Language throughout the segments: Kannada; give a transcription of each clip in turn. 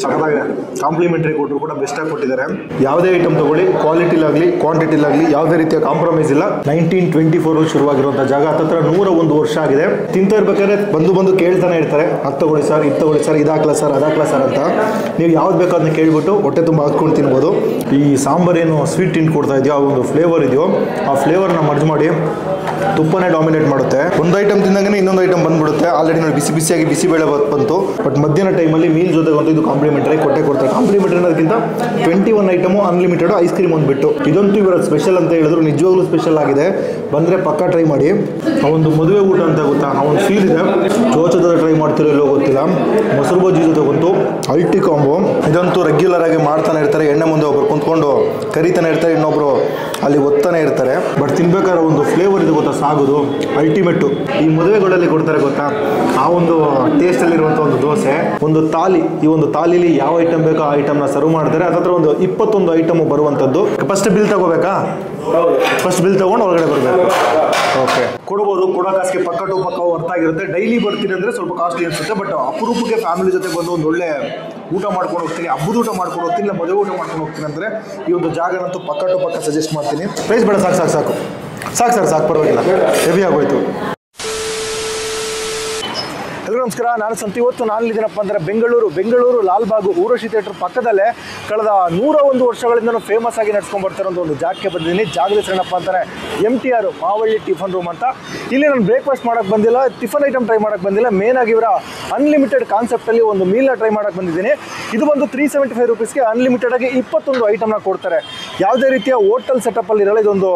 ಸಖತ್ತಾಗಿದೆ. ಕಾಂಪ್ಲಿಮೆಂಟರಿ ಕೊಟ್ಟರು ಕೂಡ ಬೆಸ್ಟಾಗಿ ಕೊಟ್ಟಿದ್ದಾರೆ. ಯಾವುದೇ ಐಟಮ್ ತಗೊಳ್ಳಿ, ಕ್ವಾಲಿಟಿಲಾಗಲಿ ಕ್ವಾಂಟಿಟಿಲಾಗಲಿ ಯಾವುದೇ ರೀತಿಯ ಕಾಂಪ್ರಮೈಸ್ ಇಲ್ಲ. 1924 ಶುರುವಾಗಿರುವಂಥ ಜಾಗ ಹತ್ತತ್ರ 101 ವರ್ಷ ಆಗಿದೆ. ತಿಂತ ಇರ್ಬೇಕಾದ್ರೆ ಬಂದು ಕೇಳ್ತಾನೆ ಇರ್ತಾರೆ, ಅದು ತಗೊಳ್ಳಿ ಸರ್, ಇದು ತಗೊಳ್ಳಿ ಸರ್, ಇದಾಕ್ಲ ಸರ್, ಅದಾಕ್ಲ ಸರ್ ಅಂತ. ನೀವು ಯಾವ್ದು ಬೇಕೋ ಅದನ್ನ ಕೇಳಿಬಿಟ್ಟು ಹೊಟ್ಟೆ ತುಂಬ ಹಾಕ್ಕೊಂಡು ತಿನ್ಬೋದು. ಈ ಸಾಂಬಾರೇನು ಸ್ವೀಟ್ ಟಿಂಟ್ ಕೊಡ್ತಾ ಇದೆಯೋ, ಆ ಒಂದು ಫ್ಲೇವರ್ ಇದೆಯೋ, ಆ ಫ್ಲೇವರ್ನ ಮರ್ಜ್ ಮಾಡಿ ತುಪ್ಪನೇ ಡಾಮಿನೇಟ್ ಮಾಡುತ್ತೆ. ಒಂದು ಐಟಮ್ ತಿಂದಂಗೆ ಇನ್ನೊಂದು ಐಟಮ್ ಬಂದ್ಬಿಡುತ್ತೆ. ಆಲ್ರೆಡಿ ನೋಡಿ ಬಿಸಿಯಾಗಿ ಬಿಸಿಬೇಳೆ ಬಂತು. ಬಟ್ ಮಧ್ಯಾಹ್ನ ಟೈಮಲ್ಲಿ ಮೀಲ್ ಜೊತೆಗಂತೂ ಇದು ಕಾಂಪ್ಲಿಮೆಂಟರಿ ಕೊಡ್ತಾರೆ. ಕಾಂಪ್ಲಿಮೆಂಟರಿ ಅನ್ನೋದಕ್ಕಿಂತ 21 ಐಟಮು ಅನ್ಲಿಮಿಟೆಡ್, ಐಸ್ ಕ್ರೀಮ್ ಒಂದು ಬಿಟ್ಟು. ಇದಂತೂ ಇವರ ಸ್ಪೆಷಲ್ ಅಂತ ಹೇಳಿದ್ರು, ನಿಜವಾಗ್ಲೂ ಸ್ಪೆಷಲ್ ಆಗಿದೆ. ಬಂದರೆ ಪಕ್ಕ ಟ್ರೈ ಮಾಡಿ. ಆ ಒಂದು ಮದುವೆ ಊಟ ಅಂತ ಗೊತ್ತಾ, ಆ ಒಂದು ಫೀಲ್ ಇದೆ. ಚೋಚದ ಟ್ರೈ ಮಾಡ್ತಿರೋ ಇಲ್ಲೋ ಗೊತ್ತಿಲ್ಲ. ಮೊಸರು ಬಜ್ಜಿ ಜೊತೆಗಂತೂ ಅಲ್ಟಿ ಕಾಂಬೋ. ಇದಂತೂ ರೆಗ್ಯುಲರ್ ಆಗಿ ಮಾಡ್ತಾನೆ ಇರ್ತಾರೆ. ಎಣ್ಣೆ ಮುಂದೆ ಒಬ್ಬರು ಕುಂತ್ಕೊಂಡು ಕರಿತಾನೆ ಇರ್ತಾರೆ, ಇನ್ನೊಬ್ರು ಅಲ್ಲಿ ಒತ್ತಾನೆ ಇರ್ತಾರೆ. ಬಟ್ ತಿನ್ಬೇಕಾದ್ರೆ ಒಂದು ಫ್ಲೇವರ್ ಇದೆ ಗೊತ್ತಾ, ಸಾಗೋದು ಅಲ್ಟಿಮೇಟು. ಈ ಮದುವೆಗಳಲ್ಲಿ ಕೊಡ್ತಾರೆ ಗೊತ್ತಾ, ಆ ಒಂದು ಟೇಸ್ಟಲ್ಲಿರುವಂಥ ಒಂದು ದೋಸೆ, ಒಂದು ತಾಲಿ. ಈ ಒಂದು ತಾಲಿಲಿ ಯಾವ ಐಟಮ್ ಬೇಕೋ ಆ ಐಟಮ್ನ ಸರ್ವ್ ಮಾಡ್ತಾರೆ. ಅದತ್ರ ಒಂದು 21 ಐಟಮು ಬರುವಂಥದ್ದು. ಫಸ್ಟ್ ಬಿಲ್ ತಗೋಬೇಕಾ? ಫಸ್ಟ್ ಬಿಲ್ ತಗೊಂಡು ಹೊರಗಡೆ ಬರಬೇಕು. ಓಕೆ, ಕೊಡ್ಬೋದು. ಕೊಡೋ ಕಾಸಿಗೆ ಪಕ್ಕ ಟು ಪಕ್ಕ ಅರ್ಥ ಆಗಿರುತ್ತೆ. ಡೈಲಿ ಬರ್ತೀನಿ ಅಂದರೆ ಸ್ವಲ್ಪ ಕಾಸ್ಟ್ಲಿ ಅನಿಸುತ್ತೆ. ಬಟ್ ಅಪರೂಪಕ್ಕೆ ಫ್ಯಾಮಿಲಿ ಜೊತೆ ಬಂದು ಒಂದು ಒಳ್ಳೆ ಊಟ ಮಾಡ್ಕೊಂಡು ಹೋಗ್ತೀನಿ, ಹಬ್ಬದ ಊಟ ಮಾಡ್ಕೊಂಡು ಹೋಗ್ತೀನಿ, ಇಲ್ಲ ಮದುವೆ ಊಟ ಮಾಡ್ಕೊಂಡು ಹೋಗ್ತೀನಿ ಅಂದರೆ ಈ ಒಂದು ಜಾಗನಂತೂ ಪಕ್ಕ ಟು ಪಕ್ಕ ಸಜೆಸ್ಟ್ ಮಾಡ್ತೀನಿ. ಪ್ರೈಸ್ ಬೇಡ, ಸಾಕು ಸರ್, ಪರವಾಗಿಲ್ಲ, ಹೆವಿ ಆಗೋಯ್ತು. ಎಲ್ಲರೂ ನಮಸ್ಕಾರ, ನಾನು ಸಂತ. ಇವತ್ತು ನಾನಿದ್ದೀನಪ್ಪ ಅಂದರೆ ಬೆಂಗಳೂರು ಲಾಲ್ಬಾಗು ಊರ್ವಶಿ ಥಿಯೇಟರ್ ಪಕ್ಕದಲ್ಲೇ ಕಳೆದ 101 ವರ್ಷಗಳಿಂದ ಫೇಮಸ್ ಆಗಿ ನಡ್ಸ್ಕೊಂಡು ಬರ್ತಿರೋ ಒಂದು ಜಾಗಕ್ಕೆ ಬಂದಿದ್ದೀನಿ. ಜಾಗದ ಹೆಸರೇನಪ್ಪ ಅಂತಾರೆ MTR ಮಾವಳ್ಳಿ ಟಿಫನ್ ರೂಮ್ ಅಂತ. ಇಲ್ಲಿ ನಾನು ಬ್ರೇಕ್ಫಾಸ್ಟ್ ಮಾಡೋಕ್ಕೆ ಬಂದಿಲ್ಲ, ಟಿಫನ್ ಐಟಮ್ ಟ್ರೈ ಮಾಡೋಕ್ಕೆ ಬಂದಿಲ್ಲ. ಮೇನ್ ಆಗಿ ಇವರ ಅನ್ಲಿಮಿಟೆಡ್ ಕಾನ್ಸೆಪ್ಟಲ್ಲಿ ಒಂದು ಮೀಲ್ನ ಟ್ರೈ ಮಾಡೋಕ್ಕೆ ಬಂದಿದ್ದೀನಿ. ಇದು ಬಂದು 375 ರುಪೀಸ್ಗೆ ಅನ್ಲಿಮಿಟೆಡ್ ಆಗಿ 21 ಐಟಮ್ನ ಕೊಡ್ತಾರೆ. ಯಾವುದೇ ರೀತಿಯ ಹೋಟೆಲ್ ಸೆಟಪ್ಪಲ್ಲಿ ಇರಲ್ಲ. ಇದೊಂದು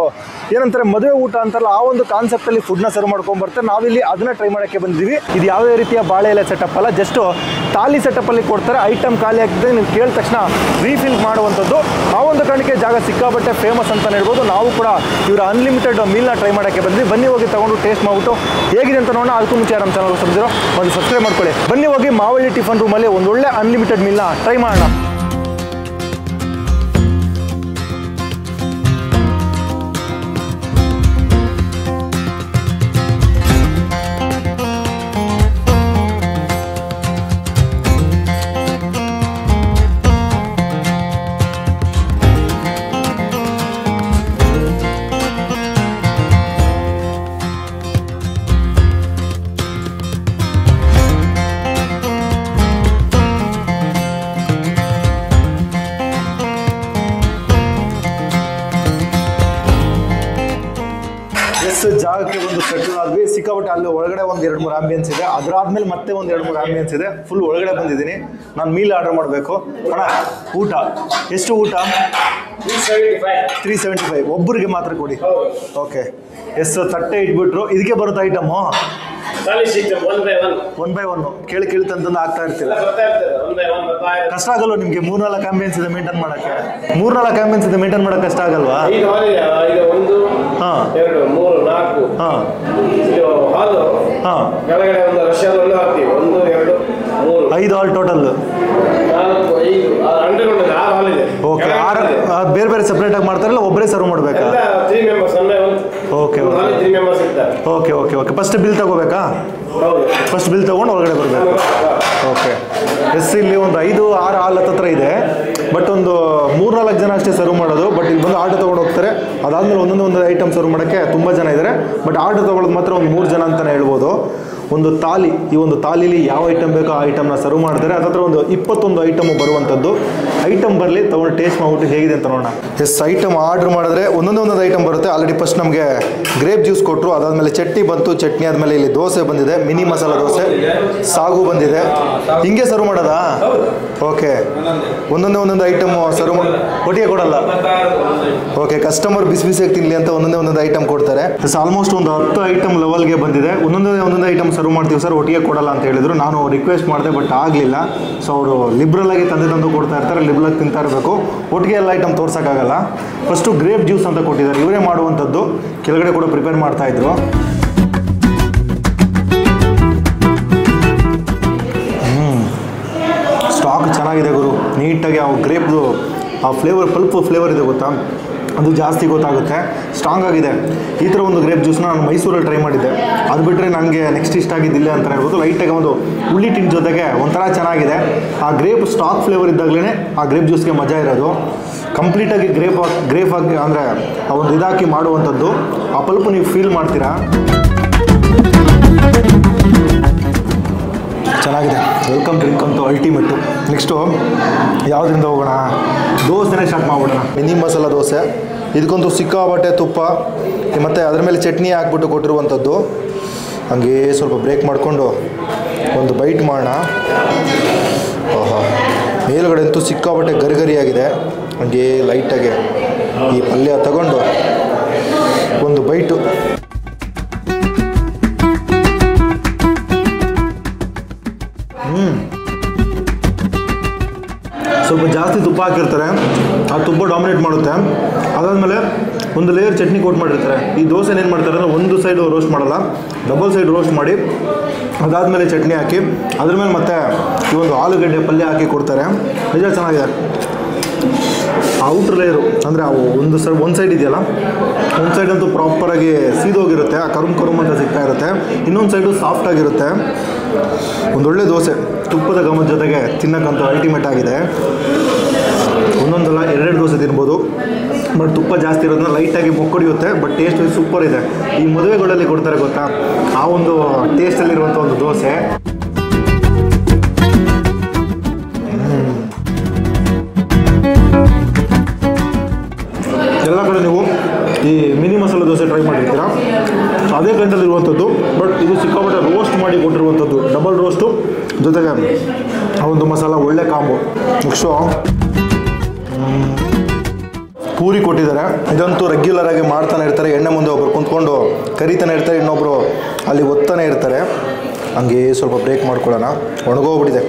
ಏನಂತಾರೆ, ಮದುವೆ ಊಟ ಅಂತಾರಲ್ಲ, ಆ ಒಂದು ಕಾನ್ಸೆಪ್ಟಲ್ಲಿ ಫುಡ್ನ ಸರ್ವ್ ಮಾಡ್ಕೊಂಡ್ಬರ್ತಾರೆ. ನಾವಿಲ್ಲಿ ಅದನ್ನ ಟ್ರೈ ಮಾಡೋಕ್ಕೆ ಬಂದಿದ್ದೀವಿ. ಇದು ಯಾವುದೇ ರೀತಿಯ ಬಾಳೆ ಎಲೆ ಸೆಟಪ್ ಅಲ್ಲ, ಜಸ್ಟ್ ತಾಲಿ ಸೆಟಪ್ಪಲ್ಲಿ ಕೊಡ್ತಾರೆ. ಐಟಮ್ ಖಾಲಿ ಆಗ್ತದೆ, ನೀವು ಕೇಳಿದ ತಕ್ಷಣ ರೀಫಿಲ್ ಮಾಡುವಂಥದ್ದು. ಆ ಒಂದು ಕಾರಣಕ್ಕೆ ಜಾಗ ಸಿಕ್ಕಾಬಟ್ಟೆ ಫೇಮಸ್ ಅಂತಲೇ ಹೇಳ್ಬೋದು. ನಾವು ಕೂಡ ಇವರ ಅನ್ಲಿಮಿಟೆಡ್ ಮೀಲ್ನ ಟ್ರೈ ಮಾಡೋಕ್ಕೆ ಬಂದ್ವಿ. ಬನ್ನಿ ಹೋಗಿ ತೊಗೊಂಡು ಟೇಸ್ಟ್ ಮಾಡಿಬಿಟ್ಟು ಹೇಗಿದೆ ಅಂತ ನೋಡೋಣ. ಅದಕ್ಕೂ ಮುಂಚೆ ನಮ್ಮ ಚಾನಲ್ ಸಂದಿರೋ ಒಂದು ಸಬ್ಸ್ಕ್ರೈಬ್ ಮಾಡ್ಕೊಳ್ಳಿ. ಬನ್ನಿ ಹೋಗಿ ಮಾವಳ್ಳಿ ಟಿಫನ್ ರೂಮಲ್ಲಿ ಒಂದು ಒಳ್ಳೆ ಅನ್ಲಿಮಿಟೆಡ್ ಮೀಲ್ನ ಟ್ರೈ ಮಾಡೋಣ. ಜಾಗಕ್ಕೆ ಒಂದು ಸೆಟಲ್ ಆದ್ವಿ. ಸಿಕ್ಕಾಪಟ್ಟೆ ಅಲ್ಲಿ ಒಳಗಡೆ ಒಂದು 2-3 ಆಂಬಿಯನ್ಸ್ ಇದೆ. ಅದರಾದ್ಮೇಲೆ ಮತ್ತೆ ಒಂದು 2-3 ಆಂಬಿಯನ್ಸ್ ಇದೆ. ಫುಲ್ ಒಳಗಡೆ ಬಂದಿದ್ದೀನಿ. ನಾನು ಮೀಲ್ ಆರ್ಡರ್ ಮಾಡಬೇಕು. ಅಣ್ಣ, ಊಟ ಎಷ್ಟು? ಊಟ 375 ಒಬ್ಬರಿಗೆ ಮಾತ್ರ ಕೊಡಿ. ಓಕೆ, ಎಷ್ಟು ತಟ್ಟೆ ಇಟ್ಬಿಟ್ರು. ಇದಕ್ಕೆ ಬರುತ್ತೆ ಐಟಮು ಒನ್ ಬೈ ಒನ್ ಕೇಳ್ತಂತಂದು ಆಗ್ತಾ ಇರ್ತೀರ. ಕಷ್ಟ ಆಗಲ್ವಾ ನಿಮ್ಗೆ? 3-4 ಆಂಬಿಯನ್ಸ್ ಇದೆ ಮೇಂಟೈನ್ ಮಾಡಕ್ಕೆ. 3-4 ಆಂಬಿಯನ್ಸ್ ಇದೆ ಮೇಂಟೈನ್ ಮಾಡಕ್ಕೆ ಕಷ್ಟ ಆಗಲ್ವಾ? ಐದು ಹಾಲ್ ಟೋಟಲ್. ಓಕೆ, ಬೇರೆ ಬೇರೆ ಸಪ್ರೇಟ್ ಆಗಿ ಮಾಡ್ತಾರಲ್ಲ, ಒಬ್ಬರೇ ಸರ್ವ್ ಮಾಡಬೇಕಾ? Okay okay okay okay. First bill ತಗೋಬೇಕಾ? ಫಸ್ಟ್ ಬಿಲ್ ತಗೊಂಡು ಹೊರಗಡೆ ಬರಬೇಕು. ಓಕೆ, ಇಲ್ಲಿ ಒಂದು 5-6 ಹಾಲ್ ಹತ್ರ ಇದೆ. ಬಟ್ ಒಂದು 3-4 ಜನ ಅಷ್ಟೇ ಸರ್ವ್ ಮಾಡೋದು. ಬಟ್ ಇಲ್ಲಿ ಬಂದು ಆರ್ಡರ್ ತೊಗೊಂಡು ಹೋಗ್ತಾರೆ. ಅದಾದಮೇಲೆ ಒಂದೊಂದು ಐಟಮ್ ಸರ್ವ್ ಮಾಡೋಕ್ಕೆ ತುಂಬ ಜನ ಇದ್ದಾರೆ. ಬಟ್ ಆರ್ಡರ್ ತೊಗೊಳ್ಳೋದು ಮಾತ್ರ ಒಂದು 3 ಜನ ಅಂತಲೇ ಹೇಳ್ಬೋದು. ಒಂದು ತಾಲಿ, ಈ ಒಂದು ತಾಲಿಲಿ ಯಾವ ಐಟಮ್ ಬೇಕೋ ಆ ಐಟಮ್ನ ಸರ್ವ್ ಮಾಡ್ತಾರೆ. ಅದತ್ರ ಒಂದು 21 ಐಟಮು ಬರುವಂಥದ್ದು. ಐಟಮ್ ಬರಲಿ, ತೊಗೊಂಡು ಟೇಸ್ಟ್ ಮಾಡಿಬಿಟ್ಟು ಹೇಗಿದೆ ಅಂತ ನೋಡೋಣ. ಐಟಮ್ ಆರ್ಡರ್ ಮಾಡಿದ್ರೆ ಒಂದೊಂದು ಐಟಮ್ ಬರುತ್ತೆ. ಆಲ್ರೆಡಿ ಫಸ್ಟ್ ನಮಗೆ ಗ್ರೇಪ್ ಜ್ಯೂಸ್ ಕೊಟ್ಟರು. ಅದಾದಮೇಲೆ ಚಟ್ನಿ ಬಂತು. ಚಟ್ನಿ ಆದಮೇಲೆ ಇಲ್ಲಿ ದೋಸೆ ಬಂದಿದೆ, ಮಿನಿ ಮಸಾಲ ದೋಸೆ, ಸಾಗು ಬಂದಿದೆ. ಹಿಂಗೆ ಸರ್ವ್ ಮಾಡೋದಾ? ಓಕೆ, ಒಂದೊಂದು ಐಟಮ್ ಸರ್ವ್ ಒಟ್ಟಿಗೆ ಕೊಡಲ್ಲ. ಓಕೆ, ಕಸ್ಟಮರ್ ಬಿಸಿಯಾಗಿ ತಿನ್ನಲಿ ಅಂತ ಒಂದೊಂದು ಐಟಮ್ ಕೊಡ್ತಾರೆ. ಆಲ್ಮೋಸ್ಟ್ ಒಂದು 10 ಐಟಮ್ ಲೆವೆಲ್ಗೆ ಬಂದಿದೆ. ಒಂದೊಂದು ಐಟಮ್ ಸರ್ವ್ ಮಾಡ್ತೀವಿ ಸರ್, ಒಟ್ಟಿಗೆ ಕೊಡಲ್ಲ ಅಂತ ಹೇಳಿದ್ರು. ನಾನು ರಿಕ್ವೆಸ್ಟ್ ಮಾಡಿದೆ, ಬಟ್ ಆಗಲಿಲ್ಲ. ಸೊ ಅವರು ಲಿಬ್ರಲ್ ಆಗಿ ತಂದು ಕೊಡ್ತಾ ಇರ್ತಾರೆ. ಲಿಬ್ರಲ್ ಆಗಿ ತಿಂತಾ ಇರಬೇಕು. ಒಟ್ಟಿಗೆ ಎಲ್ಲ ಐಟಮ್ ತೋರ್ಸೋಕ್ಕಾಗಲ್ಲ. ಫಸ್ಟು ಗ್ರೇಪ್ ಜ್ಯೂಸ್ ಅಂತ ಕೊಟ್ಟಿದ್ದಾರೆ, ಇವರೇ ಮಾಡುವಂಥದ್ದು. ಕೆಳಗಡೆ ಕೂಡ ಪ್ರಿಪೇರ್ ಮಾಡ್ತಾಯಿದ್ರು. ಸ್ಟಾಕ್ ಚೆನ್ನಾಗಿದೆ ಗುರು. ನೀಟಾಗಿ ಆ ಗ್ರೇಪ್ದು ಆ ಫ್ಲೇವರ್, ಪಲ್ಪ್ ಫ್ಲೇವರ್ ಇದೆ ಗೊತ್ತಾ, ಅದು ಜಾಸ್ತಿ ಗೊತ್ತಾಗುತ್ತೆ, ಸ್ಟ್ರಾಂಗ್ ಆಗಿದೆ. ಈ ಥರ ಒಂದು ಗ್ರೇಪ್ ಜ್ಯೂಸ್ನ ನಾನು ಮೈಸೂರಲ್ಲಿ ಟ್ರೈ ಮಾಡಿದ್ದೆ. ಅದು ಬಿಟ್ಟರೆ ನನಗೆ ನೆಕ್ಸ್ಟ್ ಇಷ್ಟ ಆಗಿದ್ದಿಲ್ಲ ಅಂತ ಹೇಳ್ಬೋದು. ಲೈಟಾಗಿ ಒಂದು ಹುಳಿ ಟಿನ್ ಜೊತೆಗೆ ಒಂಥರ ಚೆನ್ನಾಗಿದೆ. ಆ ಗ್ರೇಪ್ ಸ್ಟಾಕ್ ಫ್ಲೇವರ್ ಇದ್ದಾಗಲೇ ಆ ಗ್ರೇಪ್ ಜ್ಯೂಸ್ಗೆ ಮಜಾ ಇರೋದು. ಕಂಪ್ಲೀಟಾಗಿ ಗ್ರೇಪ್ ಆಗಿ ಅಂದರೆ ಆ ಒಂದು ಇದಾಕಿ ಮಾಡುವಂಥದ್ದು, ಆ ಪಲ್ಪು ನೀವು ಫೀಲ್ ಮಾಡ್ತೀರಾ. ಚೆನ್ನಾಗಿದೆ. ವೆಲ್ಕಮ್ ಡ್ರಿಂಕ್ ಅಂತೂ ಅಲ್ಟಿಮೇಟು. ನೆಕ್ಸ್ಟು ಯಾವುದರಿಂದ ಹೋಗೋಣ? ದೋಸೆನೇ ಸ್ಟಾರ್ಟ್ ಮಾಡ್ಬಿಡೋಣ. ಮಿನಿ ಮಸಾಲ ದೋಸೆ. ಇದಕ್ಕಂತೂ ಸಿಕ್ಕಾಬಟ್ಟೆ ತುಪ್ಪ ಮತ್ತು ಅದ್ರ ಮೇಲೆ ಚಟ್ನಿ ಹಾಕ್ಬಿಟ್ಟು ಕೊಟ್ಟಿರುವಂಥದ್ದು. ಹಂಗೆ ಸ್ವಲ್ಪ ಬ್ರೇಕ್ ಮಾಡಿಕೊಂಡು ಒಂದು ಬೈಟ್ ಮಾಡೋಣ. ಓಹೋ, ಮೇಲುಗಡೆ ಅಂತೂ ಸಿಕ್ಕಾಬಟ್ಟೆ ಗರಿಗರಿಯಾಗಿದೆ. ಹಂಗೆ ಲೈಟಾಗಿ ಈ ಪಲ್ಯ ತಗೊಂಡು ಒಂದು ಬೈಟು. ಸ್ವಲ್ಪ ಜಾಸ್ತಿ ತುಪ್ಪ ಹಾಕಿರ್ತಾರೆ, ಆ ತುಪ್ಪ ಡಾಮಿನೇಟ್ ಮಾಡುತ್ತೆ. ಅದಾದಮೇಲೆ ಒಂದು ಲೇಯರ್ ಚಟ್ನಿ ಕೋಟ್ ಮಾಡಿರ್ತಾರೆ. ಈ ದೋಸೆನ ಏನು ಮಾಡ್ತಾರೆ ಅಂದರೆ ಒಂದು ಸೈಡು ರೋಸ್ಟ್ ಮಾಡಲ್ಲ, ಡಬಲ್ ಸೈಡ್ ರೋಸ್ಟ್ ಮಾಡಿ ಅದಾದಮೇಲೆ ಚಟ್ನಿ ಹಾಕಿ ಅದ್ರ ಮೇಲೆ ಮತ್ತೆ ಈ ಒಂದು ಆಲೂಗಡ್ಡೆ ಪಲ್ಯ ಹಾಕಿ ಕೊಡ್ತಾರೆ. ನಿಜ ಚೆನ್ನಾಗಿದೆ. ಔಟ್ರ್ ಲೇಯರು ಅಂದರೆ ಅವು ಒಂದು ಸೈಡ್ ಇದೆಯಲ್ಲ, ಒಂದು ಸೈಡ್ ಅಂತೂ ಪ್ರಾಪರಾಗಿ ಸೀದೋಗಿರುತ್ತೆ, ಆ ಕರುಮ್ ಅಂತ ಸಿಗ್ತಾ ಇರುತ್ತೆ. ಇನ್ನೊಂದು ಸೈಡು ಸಾಫ್ಟಾಗಿರುತ್ತೆ. ಒಂದೊಳ್ಳೆ ದೋಸೆ ತುಪ್ಪದ ಘಮದ ಜೊತೆಗೆ ತಿನ್ನಕ್ಕಂತೂ ಅಲ್ಟಿಮೇಟ್ ಆಗಿದೆ. ಒಂದೊಂದಲ್ಲ ಎರಡೆರಡು ದೋಸೆ ತಿನ್ಬೋದು, ಬಟ್ ತುಪ್ಪ ಜಾಸ್ತಿ ಇರೋದನ್ನ ಲೈಟಾಗಿ ಮೊಕ್ಕಡಿಯುತ್ತೆ. ಬಟ್ ಟೇಸ್ಟ್ ಸೂಪರ್ ಇದೆ. ಈ ಮದುವೆಗಳಲ್ಲಿ ಕೊಡ್ತಾರೆ ಗೊತ್ತಾ, ಆ ಒಂದು ಟೇಸ್ಟಲ್ಲಿರುವಂಥ ಒಂದು ದೋಸೆ. ಎಲ್ಲ ಕಡೆ ನೀವು ಈ ಮಿನಿ ಮಸಾಲೆ ದೋಸೆ ಟ್ರೈ ಮಾಡಿರ್ತೀರಾ, ಅದೇ ಕಂಡಲ್ಲಿರುವಂಥದ್ದು. ಬಟ್ ಇದು ಸಿಕ್ಕಾಪಟ್ಟೆ ರೋಸ್ಟ್ ಮಾಡಿ ಕೊಟ್ಟಿರುವಂಥದ್ದು, ಡಬಲ್ ರೋಸ್ಟು ಜೊತೆಗೆ ಆ ಒಂದು ಮಸಾಲ ಒಳ್ಳೆ ಕಾಂಬೋ. ನೆಕ್ಸ್ಟು ಪೂರಿ ಕೊಟ್ಟಿದ್ದಾರೆ. ಇದಂತೂ ರೆಗ್ಯುಲರ್ ಆಗಿ ಮಾಡ್ತಾನೆ ಇರ್ತಾರೆ. ಎಣ್ಣೆ ಮುಂದೆ ಒಬ್ಬರು ಕುಂತ್ಕೊಂಡು ಕರಿತಾನೆ ಇರ್ತಾರೆ, ಇನ್ನೊಬ್ಬರು ಅಲ್ಲಿ ಒತ್ತಾನೆ ಇರ್ತಾರೆ. ಹಂಗೆ ಸ್ವಲ್ಪ ಬ್ರೇಕ್ ಮಾಡ್ಕೊಳ್ಳೋಣ. ಒಣಗೋಗ್ಬಿಟ್ಟಿದೆ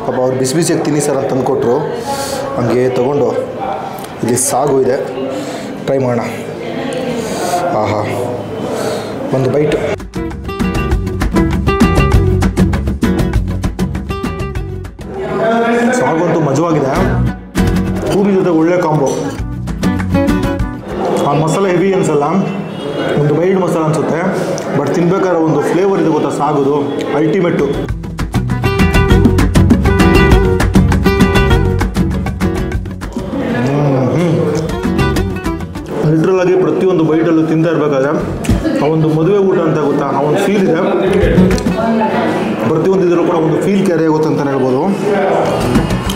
ಪಾಪ. ಅವ್ರು ಬಿಸಿ ಬಿಸಿಯಾಗಿ ತಿನ್ನಿ ಸರ್ ಅಂತ ತಂದುಕೊಟ್ರು. ಹಂಗೆ ತೊಗೊಂಡು ಇಲ್ಲಿ ಸಾಗು ಇದೆ, ಟ್ರೈ ಮಾಡೋಣ. ಆಹಾ, ಒಂದು ಬೈಟ್. ಸಾಗಂತೂ ಮಜವಾಗಿದೆ. ಪೂರಿ ಜೊತೆ ಒಳ್ಳೆ ಕಾಂಬೋ. ಆ ಮಸಾಲೆ ಹೆವಿ ಅನ್ಸಲ್ಲ, ಒಂದು ಮೈಲ್ಡ್ ಮಸಾಲ ಅನಿಸುತ್ತೆ. ಬಟ್ ತಿನ್ಬೇಕಾದ್ರೆ ಒಂದು ಫ್ಲೇವರ್ ಇದೆ ಗೊತ್ತಾ ಸಾಗುದು, ಅಲ್ಟಿಮೇಟು. ಲಿಟ್ರಲ್ ಆಗಿ ಪ್ರತಿಯೊಂದು ಬೈಟಲ್ಲೂ ತಿಂತಾ ಇರಬೇಕಾದ್ರೆ ಆ ಒಂದು ಮದುವೆ ಊಟ ಅಂತ ಗೊತ್ತಾ, ಆ ಒಂದು ಫೀಲ್ ಇದೆ. ಪ್ರತಿಯೊಂದು ಇದರಲ್ಲೂ ಕೂಡ ಒಂದು ಫೀಲ್ ಕ್ಯಾರಿ ಆಗುತ್ತೆ ಅಂತಲೇ ಹೇಳ್ಬೋದು.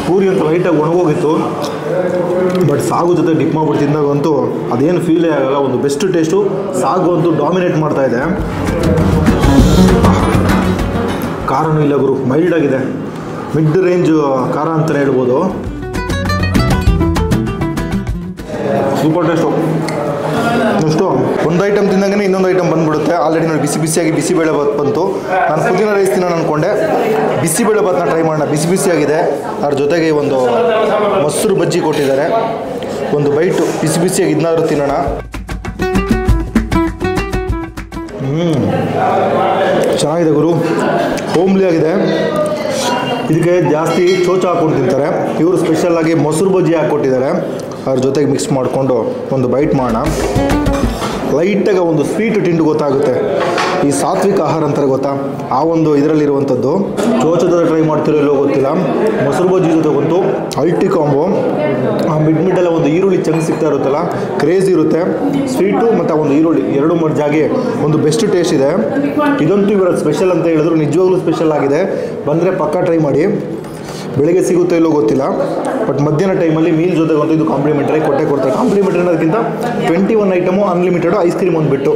ಪೂರಿ ಅಂತ ಲೈಟಾಗಿ ಒಣಗೋಗಿತ್ತು, ಬಟ್ ಸಾಗು ಜೊತೆ ಡಿಪ್ ಮಾಡ್ಬಿಟ್ಟು ತಿಂದಾಗಂತೂ ಅದೇನು ಫೀಲೇ ಆಗಲ್ಲ. ಒಂದು ಬೆಸ್ಟ್ ಟೇಸ್ಟು ಸಾಗು ಅಂತೂ ಡಾಮಿನೇಟ್ ಮಾಡ್ತಾ ಇದೆ. ಖಾರನೂ ಇಲ್ಲ ಗುರು, ಮೈಲ್ಡ್ ಆಗಿದೆ. ಮಿಡ್ ರೇಂಜ್ ಖಾರ ಅಂತಲೇ ಹೇಳ್ಬೋದು. Super taste. ನೆಕ್ಸ್ಟು ಒಂದು ಐಟಮ್ ತಿಂದಾಗೇ ಇನ್ನೊಂದು ಐಟಮ್ ಬಂದುಬಿಡುತ್ತೆ. ಆಲ್ರೆಡಿ ನೋಡಿ ಬಿಸಿಯಾಗಿ ಬಿಸಿಬೇಳೆಭಾತ್ ಬಂತು. ನಾನು ಪುದೀನ ರೈಸ್ ತಿನ್ನೋಣ ಅಂದ್ಕೊಂಡೆ, ಬಿಸಿಬೇಳೆಭಾತ್ನ ಟ್ರೈ ಮಾಡೋಣ. ಬಿಸಿಯಾಗಿದೆ. ಅದ್ರ ಜೊತೆಗೆ ಒಂದು ಮೊಸರು ಬಜ್ಜಿ ಕೊಟ್ಟಿದ್ದಾರೆ. ಒಂದು ಬೈಟು ಬಿಸಿಯಾಗಿ ಇದನ್ನಾದ್ರೂ ತಿನ್ನೋಣ. ಚೆನ್ನಾಗಿದೆ ಗುರು, ಹೋಮ್ಲಿ ಆಗಿದೆ. ಇದಕ್ಕೆ ಜಾಸ್ತಿ ಚೋಚ ಹಾಕ್ಕೊಂಡು ತಿಂತಾರೆ. ಇವರು ಸ್ಪೆಷಲಾಗಿ ಮೊಸರು ಬಜ್ಜಿ ಹಾಕ್ಕೊಟ್ಟಿದ್ದಾರೆ. ಅದ್ರ ಜೊತೆಗೆ ಮಿಕ್ಸ್ ಮಾಡಿಕೊಂಡು ಒಂದು ಬೈಟ್ ಮಾಡೋಣ. ಲೈಟಾಗಿ ಒಂದು ಸ್ವೀಟ್ ಟಿಂಡು ಗೊತ್ತಾಗುತ್ತೆ. ಈ ಸಾತ್ವಿಕ ಆಹಾರ ಅಂತಾರೆ ಗೊತ್ತಾ, ಆ ಒಂದು ಇದರಲ್ಲಿರುವಂಥದ್ದು. ಚೋಚದ ಟ್ರೈ ಮಾಡ್ತಿರೋ ಇಲ್ಲೋ ಗೊತ್ತಿಲ್ಲ. ಮೊಸರು ಬಜ್ಜಿ ಜೊತೆ ಒಂದು ಅಲ್ಟಿ ಕಾಂಬೋ. ಆ ಮಿಡ್ಡೆಲ್ಲ ಒಂದು ಈರುಳ್ಳಿ ಚಂಕ್ ಸಿಗ್ತಾ ಇರುತ್ತಲ್ಲ, ಕ್ರೇಜ್ ಇರುತ್ತೆ. ಸ್ವೀಟು ಮತ್ತು ಒಂದು ಈರುಳ್ಳಿ ಎರಡು ಮರ್ಜಾಗಿ ಒಂದು ಬೆಸ್ಟ್ ಟೇಸ್ಟ್ ಇದೆ. ಇದಂತೂ ಇವರ ಸ್ಪೆಷಲ್ ಅಂತ ಹೇಳಿದ್ರು, ನಿಜವಾಗ್ಲೂ ಸ್ಪೆಷಲ್ ಆಗಿದೆ. ಬಂದರೆ ಪಕ್ಕಾ ಟ್ರೈ ಮಾಡಿ. ಬೆಳಗ್ಗೆ ಸಿಗುತ್ತೆ ಇಲ್ಲೋ ಗೊತ್ತಿಲ್ಲ, ಬಟ್ ಮಧ್ಯಾಹ್ನ ಟೈಮಲ್ಲಿ ಮೀಲ್ ಜೊತೆಗೆ ಒಂದು ಇದು ಕಾಂಪ್ಲಿಮೆಂಟರಿ ಕೊಡ್ತಾರೆ. ಕಾಂಪ್ಲಿಮೆಂಟರಿ ಅನ್ನೋದಕ್ಕಿಂತ 21 ಐಟಮು ಅನ್ಲಿಮಿಟೆಡು, ಐಸ್ ಕ್ರೀಮ್ ಒಂದು ಬಿಟ್ಟು.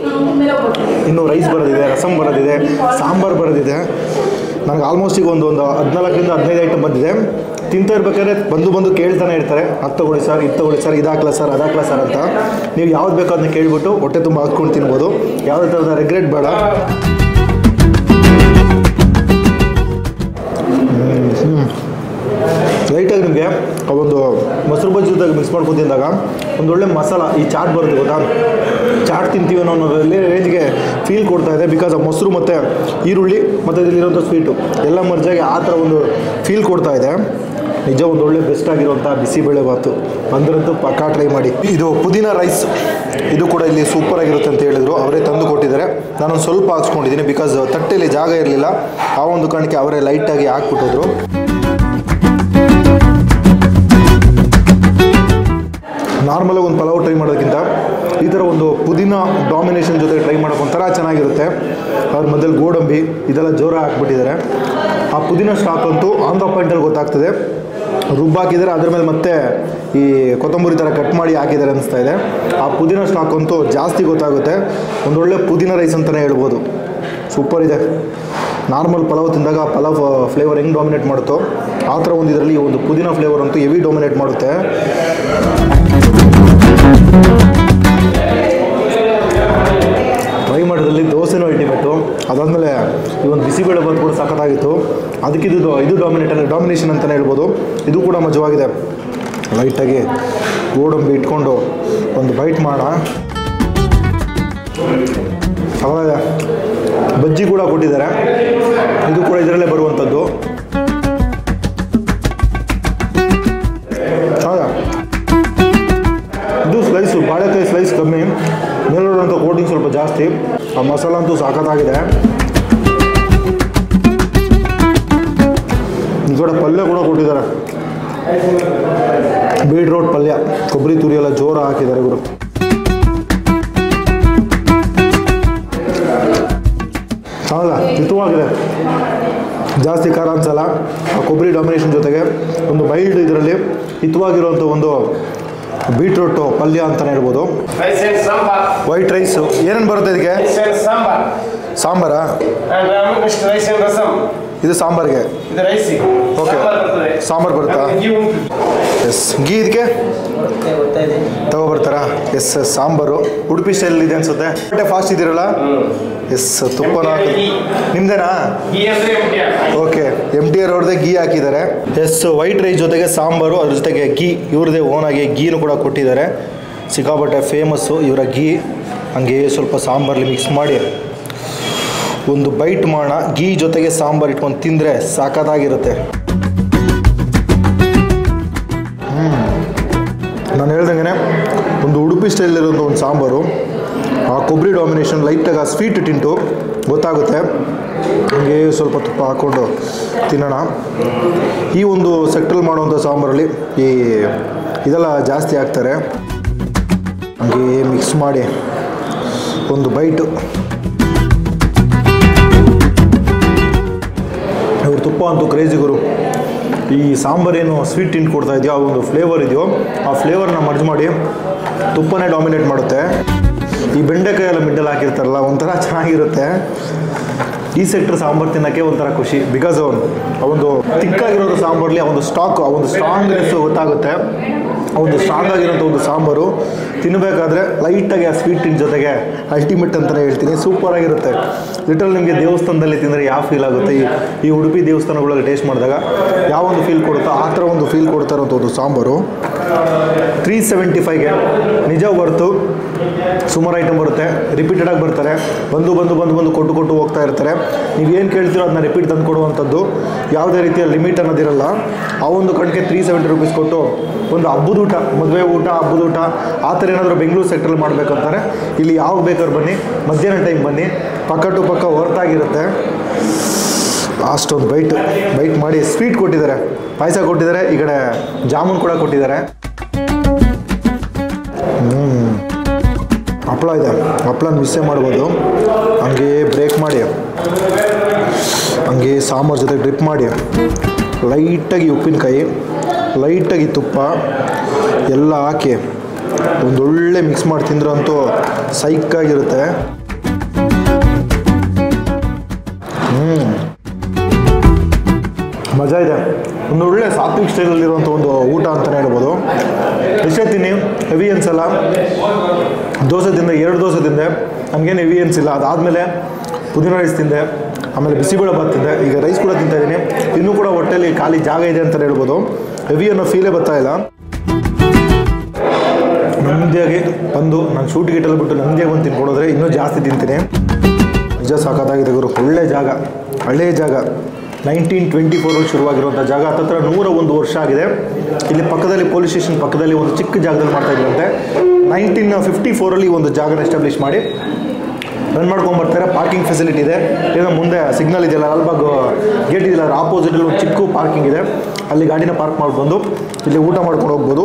ಇನ್ನು ರೈಸ್ ಬರೋದಿದೆ, ರಸಮ್ ಬರೋದಿದೆ, ಸಾಂಬಾರು ಬರೋದಿದೆ. ನನಗೆ ಆಲ್ಮೋಸ್ಟ್ ಈಗ ಒಂದು 14ರಿಂದ 15 ಐಟಮ್ ಬಂದಿದೆ. ತಿಂತಾ ಇರ್ಬೇಕಾದ್ರೆ ಬಂದು ಕೇಳ್ತಾನೆ ಇರ್ತಾರೆ, ಅದು ತೊಗೊಳ್ಳಿ ಸರ್, ಇದು ತೊಗೊಳ್ಳಿ ಸರ್, ಇದಾಕ್ಲ ಸರ್, ಅದಾಕ್ಲ ಸರ್ ಅಂತ. ನೀವು ಯಾವ್ದು ಬೇಕೋ ಅದನ್ನ ಕೇಳಿಬಿಟ್ಟು ಹೊಟ್ಟೆ ತುಂಬ ಹಾಕ್ಕೊಂಡು ತಿನ್ಬೋದು. ಯಾವುದೇ ಥರದ ರೆಗ್ರೆಟ್ ಬೇಡ. ಲೈಟಾಗಿ ನಿಮಗೆ ಆ ಒಂದು ಮೊಸರು ಬಜ್ಜಿ ಜೊತೆಗೆ ಮಿಕ್ಸ್ ಮಾಡ್ಕೊಂಡು ತಿಂದಾಗ ಒಂದೊಳ್ಳೆ ಮಸಾಲ, ಈ ಚಾಟ್ ಬರುತ್ತೆ ಗೊತ್ತಾ, ಚಾಟ್ ತಿಂತೀವಿ ಅನ್ನೋದ್ರಲ್ಲಿ ರೇಂಜ್ಗೆ ಫೀಲ್ ಕೊಡ್ತಾ ಇದೆ. ಬಿಕಾಸ್ ಆ ಮೊಸರು ಮತ್ತು ಈರುಳ್ಳಿ ಮತ್ತು ಇದರಲ್ಲಿರೋಂಥ ಸ್ವೀಟು ಎಲ್ಲ ಮರ್ಜಾಗಿ ಆ ಥರ ಒಂದು ಫೀಲ್ ಕೊಡ್ತಾ ಇದೆ. ನಿಜ ಒಂದು ಒಳ್ಳೆ ಬೆಸ್ಟ್ ಆಗಿರುವಂಥ ಬಿಸಿಬೇಳೆ ಬಾತು ಬಂದ್ರಂತೂ ಪಕ್ಕಾ ಟ್ರೈ ಮಾಡಿ. ಇದು ಪುದೀನ ರೈಸ್, ಇದು ಕೂಡ ಇಲ್ಲಿ ಸೂಪರ್ ಆಗಿರುತ್ತೆ ಅಂತ ಹೇಳಿದರು. ಅವರೇ ತಂದು ಕೊಟ್ಟಿದ್ದಾರೆ. ನಾನೊಂದು ಸ್ವಲ್ಪ ಹಾಕ್ಸ್ಕೊಂಡಿದ್ದೀನಿ, ಬಿಕಾಸ್ ತಟ್ಟೆಯಲ್ಲಿ ಜಾಗ ಇರಲಿಲ್ಲ. ಆ ಒಂದು ಕಾರಣಕ್ಕೆ ಅವರೇ ಲೈಟಾಗಿ ಹಾಕ್ಬಿಟ್ಟಿದ್ರು. ನಾರ್ಮಲಾಗಿ ಒಂದು ಪಲಾವ್ ಟ್ರೈ ಮಾಡೋದಕ್ಕಿಂತ ಈ ಥರ ಒಂದು ಪುದೀನ ಡಾಮಿನೇಷನ್ ಜೊತೆ ಟ್ರೈ ಮಾಡೋಕೆ ಒಂಥರ ಚೆನ್ನಾಗಿರುತ್ತೆ. ಅವ್ರ ಮೊದಲು ಗೋಡಂಬಿ ಇದೆಲ್ಲ ಜೋರ ಹಾಕ್ಬಿಟ್ಟಿದ್ದಾರೆ. ಆ ಪುದೀನ ಸ್ಟಾಕ್ ಅಂತೂ ಆನ್ ದ ಪಾಯಿಂಟಲ್ಲಿ ಗೊತ್ತಾಗ್ತದೆ. ರುಬ್ಬಾಕಿದ್ದಾರೆ, ಅದ್ರ ಮೇಲೆ ಮತ್ತೆ ಈ ಕೊತ್ತಂಬರಿ ಥರ ಕಟ್ ಮಾಡಿ ಹಾಕಿದ್ದಾರೆ ಅನಿಸ್ತಾ ಇದೆ. ಆ ಪುದೀನ ಸ್ಟಾಕ್ ಅಂತೂ ಜಾಸ್ತಿ ಗೊತ್ತಾಗುತ್ತೆ. ಒಂದೊಳ್ಳೆ ಪುದೀನ ರೈಸ್ ಅಂತಲೇ ಹೇಳ್ಬೋದು. ಸೂಪರ್ ಇದೆ. ನಾರ್ಮಲ್ ಪಲಾವ್ ತಿಂದಾಗ ಪಲಾವ್ ಫ್ಲೇವರ್ ಹೆಂಗೆ ಡಾಮಿನೇಟ್ ಮಾಡುತ್ತೋ ಆ ಥರ ಒಂದು ಇದರಲ್ಲಿ ಒಂದು ಪುದೀನ ಫ್ಲೇವರ್ ಅಂತೂ ಹೆವಿ ಡಾಮಿನೇಟ್ ಮಾಡುತ್ತೆ. ಟ್ರೈ ಮಾಡೋದ್ರಲ್ಲಿ ದೋಸೆನೂ ಅಲ್ಟಿಮೇಟು. ಅದಾದಮೇಲೆ ಈ ಒಂದು ಬಿಸಿಬೇಳೆ ಬಾತ್ ಕೂಡ ಸಖತ್ತಾಗಿತ್ತು. ಅದಕ್ಕಿದು ಇದು ಡಾಮಿನೇಷನ್ ಅಂತಲೇ ಹೇಳ್ಬೋದು. ಇದು ಕೂಡ ಮಜವಾಗಿದೆ. ಲೈಟಾಗಿ ಗೋಡಂಬಿ ಇಟ್ಕೊಂಡು ಒಂದು ಬೈಟ್ ಮಾಡೋಣ. ಅವಾಗ ಬಜ್ಜಿ ಕೂಡ ಕೊಟ್ಟಿದ್ದಾರೆ. ಇದು ಕೂಡ ಇದರಲ್ಲೇ ಬರುವಂಥದ್ದು. ಹೌದಾ, ಇದು ಸ್ಲೈಸು ಬಾಳೆಕಾಯಿ ಸ್ಲೈಸ್ ಕಮ್ಮಿ, ಮೇಲಿರುವಂಥ ಕೋಟಿಂಗ್ ಸ್ವಲ್ಪ ಜಾಸ್ತಿ. ಆ ಮಸಾಲ ಅಂತೂ ಸಾಕತ್ತಾಗಿದೆ. ಈ ಕಡೆ ಪಲ್ಯ ಕೂಡ ಕೊಟ್ಟಿದ್ದಾರೆ. ಬೀಟ್ರೋಟ್ ಪಲ್ಯ, ಕೊಬ್ಬರಿ ತುರಿ ಎಲ್ಲ ಜೋರ ಹಾಕಿದ್ದಾರೆ ಇವರು. ಹೌದಾ, ಹಿತವಾಗಿದೆ. ಜಾಸ್ತಿ ಖಾರ ಅನ್ಸಲ್ಲ. ಆ ಕೊಬ್ಬರಿ ಡಾಮಿನೇಷನ್ ಜೊತೆಗೆ ಒಂದು ಮೈಲ್ಡ್ ಇದರಲ್ಲಿ ಹಿತವಾಗಿರುವಂಥ ಒಂದು ಬೀಟ್ರೂಟ್ ಪಲ್ಯ ಅಂತಲೇ ಹೇಳ್ಬೋದು. ವೈಟ್ ರೈಸು ಏನೇನು ಬರುತ್ತೆ ಇದಕ್ಕೆ? ಸಾಂಬಾರಾ? ಇದು ಸಾಂಬಾರಿಗೆ. ಓಕೆ, ಸಾಂಬಾರು ಬರುತ್ತಾ? ಎಸ್. ಗೀ ಇದಕ್ಕೆ ತಗೊಬರ್ತಾರಾ? ಎಸ್. ಸಾಂಬಾರು ಉಡುಪಿ ಸ್ಟೈಲ್ ಇದೆ ಅನ್ಸುತ್ತೆ. ಫಾಸ್ಟ್ ಇದ್ದೀರಲ್ಲ. ಎಸ್. ತುಪ್ಪನ ನಿಮ್ದೇನಾ? ಓಕೆ, MTR ಅವ್ರದ್ದೇ ಗೀ ಹಾಕಿದ್ದಾರೆ. ಎಸ್. ವೈಟ್ ರೈಸ್ ಜೊತೆಗೆ ಸಾಂಬಾರು, ಅದ್ರ ಜೊತೆಗೆ ಗೀ. ಇವ್ರದ್ದೇ ಓನಾಗಿ ಗೀನು ಕೂಡ ಕೊಟ್ಟಿದ್ದಾರೆ. ಸಿಕ್ಕಾಪಟ್ಟೆ ಫೇಮಸ್ಸು ಇವರ ಗೀ. ಹಂಗೆ ಸ್ವಲ್ಪ ಸಾಂಬಾರಲ್ಲಿ ಮಿಕ್ಸ್ ಮಾಡಿ ಒಂದು ಬೈಟ್ ಮಾಡೋಣ. ಗೀ ಜೊತೆಗೆ ಸಾಂಬಾರು ಇಟ್ಕೊಂಡು ತಿಂದರೆ ಸಾಕಾಗಿರುತ್ತೆ. ನಾನು ಹೇಳ್ದಂಗೆ ಒಂದು ಉಡುಪಿ ಸ್ಟೈಲಿರೋಂಥ ಒಂದು ಸಾಂಬಾರು. ಆ ಕೊಬ್ಬರಿ ಡಾಮಿನೇಷನ್ ಲೈಟಾಗಿ ಆ ಸ್ವೀಟ್ ಟಿಂಟು ಗೊತ್ತಾಗುತ್ತೆ. ಹಂಗೆ ಸ್ವಲ್ಪ ತುಪ್ಪ ಹಾಕ್ಕೊಂಡು ತಿನ್ನೋಣ. ಈ ಒಂದು ಸೆಕ್ಟಲ್ ಮಾಡುವಂಥ ಸಾಂಬಾರಲ್ಲಿ ಈ ಇದೆಲ್ಲ ಜಾಸ್ತಿ ಹಾಕ್ತಾರೆ. ಹಂಗೆ ಮಿಕ್ಸ್ ಮಾಡಿ ಒಂದು ಬೈಟು. ಇವ್ರ ತುಪ್ಪ ಅಂತೂ ಕ್ರೇಜಿ ಗುರು. ಈ ಸಾಂಬಾರೇನು ಸ್ವೀಟ್ ಟಿಂಟ್ ಕೊಡ್ತಾ ಇದೆಯೋ, ಆ ಒಂದು ಫ್ಲೇವರ್ ಇದೆಯೋ, ಆ ಫ್ಲೇವರ್ನ ಮರ್ಜ್ ಮಾಡಿ ತುಪ್ಪನೇ ಡಾಮಿನೇಟ್ ಮಾಡುತ್ತೆ. ಈ ಬೆಂಡೆಕಾಯಿ ಎಲ್ಲ ಮಿಡ್ಡಲ್ಲಿ ಹಾಕಿರ್ತಾರಲ್ಲ, ಒಂಥರ ಚೆನ್ನಾಗಿರುತ್ತೆ. ಈ ಸೆಕ್ಟರ್ ಸಾಂಬಾರು ತಿನ್ನೋಕ್ಕೆ ಒಂಥರ ಖುಷಿ. ಬಿಕಾಸ್ ಆ ಒಂದು ತಿಕ್ಕಾಗಿರೋದು ಸಾಂಬಾರಲ್ಲಿ ಆ ಒಂದು ಸ್ಟಾಕ್, ಆ ಒಂದು ಸ್ಟ್ರಾಂಗ್ನೆಸ್ಸು ಗೊತ್ತಾಗುತ್ತೆ. ಆ ಒಂದು ಸ್ಟ್ರಾಂಗ್ ಆಗಿರೋಂಥ ಒಂದು ಸಾಂಬಾರು ತಿನ್ನಬೇಕಾದ್ರೆ ಲೈಟಾಗಿ ಆ ಸ್ವೀಟ್ ಟಿಂಟ್ ಜೊತೆಗೆ ಅಲ್ಟಿಮೇಟ್ ಅಂತಲೇ ಹೇಳ್ತೀನಿ. ಸೂಪರಾಗಿರುತ್ತೆ. ಲಿಟರಲ್ ನಿಮಗೆ ದೇವಸ್ಥಾನದಲ್ಲಿ ತಿಂದರೆ ಯಾವ ಫೀಲ್ ಆಗುತ್ತೆ, ಈ ಉಡುಪಿ ದೇವಸ್ಥಾನಗಳಿಗೆ ಟೇಸ್ಟ್ ಮಾಡಿದಾಗ ಯಾವ ಒಂದು ಫೀಲ್ ಕೊಡುತ್ತೋ ಆ ಥರ ಒಂದು ಫೀಲ್ ಕೊಡ್ತಾ ಇರೋಂಥ ಒಂದು ಸಾಂಬಾರು. 375ಗೆ ನಿಜ ಬರ್ತು. ಸುಮಾರು ಐಟಮ್ ಬರುತ್ತೆ. ರಿಪೀಟೆಡಾಗಿ ಬರ್ತಾರೆ. ಬಂದು ಕೊಟ್ಟು ಹೋಗ್ತಾ ಇರ್ತಾರೆ. ನೀವೇನು ಕೇಳ್ತೀರೋ ಅದನ್ನ ರಿಪೀಟ್ ತಂದು ಕೊಡುವಂಥದ್ದು. ಯಾವುದೇ ರೀತಿಯ ಲಿಮಿಟ್ ಅನ್ನೋದಿರಲ್ಲ. ಆ ಒಂದು ಕಡೆಗೆ 370 ರೂಪೀಸ್ ಕೊಟ್ಟು ಒಂದು ಹಬ್ಬದ ಊಟ, ಮದುವೆ ಊಟ, ಹಬ್ಬದ ಊಟ ಆ ಥರ ಏನಾದರೂ ಬೆಂಗಳೂರು ಸೆಕ್ಟ್ರಲ್ಲಿ ಮಾಡಬೇಕಂತಾರೆ ಇಲ್ಲಿ ಯಾವಾಗ ಬೇಕಾದ್ರೂ ಬನ್ನಿ. ಮಧ್ಯಾಹ್ನ ಟೈಮ್ ಬನ್ನಿ. ಪಕ್ಕ ಟು ಪಕ್ಕ ಹೊರತಾಗಿರುತ್ತೆ. ಅಷ್ಟೊಂದು ಬೈಟ್ ಮಾಡಿ ಸ್ವೀಟ್ ಕೊಟ್ಟಿದ್ದಾರೆ, ಪಾಯಸ ಕೊಟ್ಟಿದ್ದಾರೆ, ಈ ಕಡೆ ಜಾಮೂನ್ ಕೂಡ ಕೊಟ್ಟಿದ್ದಾರೆ. ಹಪ್ಪಳ ಇದೆ. ಹಪ್ಪಳನ ಮಿಸ್ಸೇ ಮಾಡ್ಬೋದು. ಹಂಗೆ ಬ್ರೇಕ್ ಮಾಡಿ ಹಂಗೆ ಸಾಂಬಾರು ಜೊತೆ ಡ್ರಿಪ್ ಮಾಡಿ ಲೈಟಾಗಿ ಉಪ್ಪಿನಕಾಯಿ, ಲೈಟಾಗಿ ತುಪ್ಪ ಎಲ್ಲ ಹಾಕಿ ಒಂದೊಳ್ಳೆ ಮಿಕ್ಸ್ ಮಾಡಿ ತಿಂದ್ರಂತೂ ಸೈಕಾಗಿರುತ್ತೆ. ಮಜಾ ಇದೆ. ಒಂದು ಒಳ್ಳೆ ಸಾತ್ವಿಕ್ ಸ್ಟೈಲಲ್ಲಿರುವಂಥ ಒಂದು ಊಟ ಅಂತಲೇ ಹೇಳ್ಬೋದು. ಎಷ್ಟೇ ತಿನ್ನಿ ಹೆವಿ ಅನ್ಸಲ್ಲ. ದೋಸೆ ತಿಂದೆ, 2 ದೋಸೆ ತಿಂದೆ, ನನಗೇನು ಹೆವಿ ಅನಿಸಿಲ್ಲ. ಅದಾದಮೇಲೆ ಪುದೀನ ರೈಸ್ ತಿಂದೆ, ಆಮೇಲೆ ಬಿಸಿಬೇಳೆ ಬಾತ್ ತಿಂದೆ, ಈಗ ರೈಸ್ ಕೂಡ ತಿಂತಾಯಿದ್ದೀನಿ. ಇನ್ನೂ ಕೂಡ ಹೊಟ್ಟೆಲಿ ಖಾಲಿ ಜಾಗ ಇದೆ ಅಂತಲೇ ಹೇಳ್ಬೋದು. ಹೆವಿ ಅನ್ನೋ ಫೀಲೇ ಬರ್ತಾ ಇಲ್ಲ. ನೆಮ್ಮದಿಯಾಗಿ ಬಂದು ನಾನು ಶೂಟ್ ಗೀಟೆಲ್ಲ ಬಿಟ್ಟು ನೆಮ್ಮದಿಯಾಗಿ ಬಂದು ತಿನ್ಕೊಡೋದ್ರೆ ಇನ್ನೂ ಜಾಸ್ತಿ ತಿಂತೀನಿ. ನಿಜ ಸಾಕಾಗಿದೆ ಗುರು. ಒಳ್ಳೆ ಜಾಗ, ಹಳೆಯ ಜಾಗ. 1924 ಶುರುವಾಗಿರುವಂಥ ಜಾಗ ಹತ್ತತ್ರ 101 ವರ್ಷ ಆಗಿದೆ. ಇಲ್ಲಿ ಪಕ್ಕದಲ್ಲಿ ಪೊಲೀಸ್ ಸ್ಟೇಷನ್ ಪಕ್ಕದಲ್ಲಿ ಒಂದು ಚಿಕ್ಕ ಜಾಗದಲ್ಲಿ ಮಾಡ್ತಾ ಇದ್ರಂತೆ. 1954 ಒಂದು ಜಾಗನ ಎಸ್ಟಾಬ್ಲಿಷ್ ಮಾಡಿ ರನ್ ಮಾಡ್ಕೊಂಡ್ಬರ್ತಾರೆ. ಪಾರ್ಕಿಂಗ್ ಫೆಸಿಲಿಟಿ ಇದೆ. ಏನೋ ಮುಂದೆ ಸಿಗ್ನಲ್ ಇದೆಯಲ್ಲ, ಲಾಲ್ಬಾಗ್ ಗೇಟ್ ಇದೆಯಲ್ಲ, ಅದ್ರ ಆಪೋಸಿಟಲ್ಲಿ ಒಂದು ಚಿಕ್ಕ ಪಾರ್ಕಿಂಗ್ ಇದೆ. ಅಲ್ಲಿ ಗಾಡಿನ ಪಾರ್ಕ್ ಮಾಡ್ಬಂದು ಇಲ್ಲಿ ಊಟ ಮಾಡ್ಕೊಂಡು ಹೋಗ್ಬೋದು.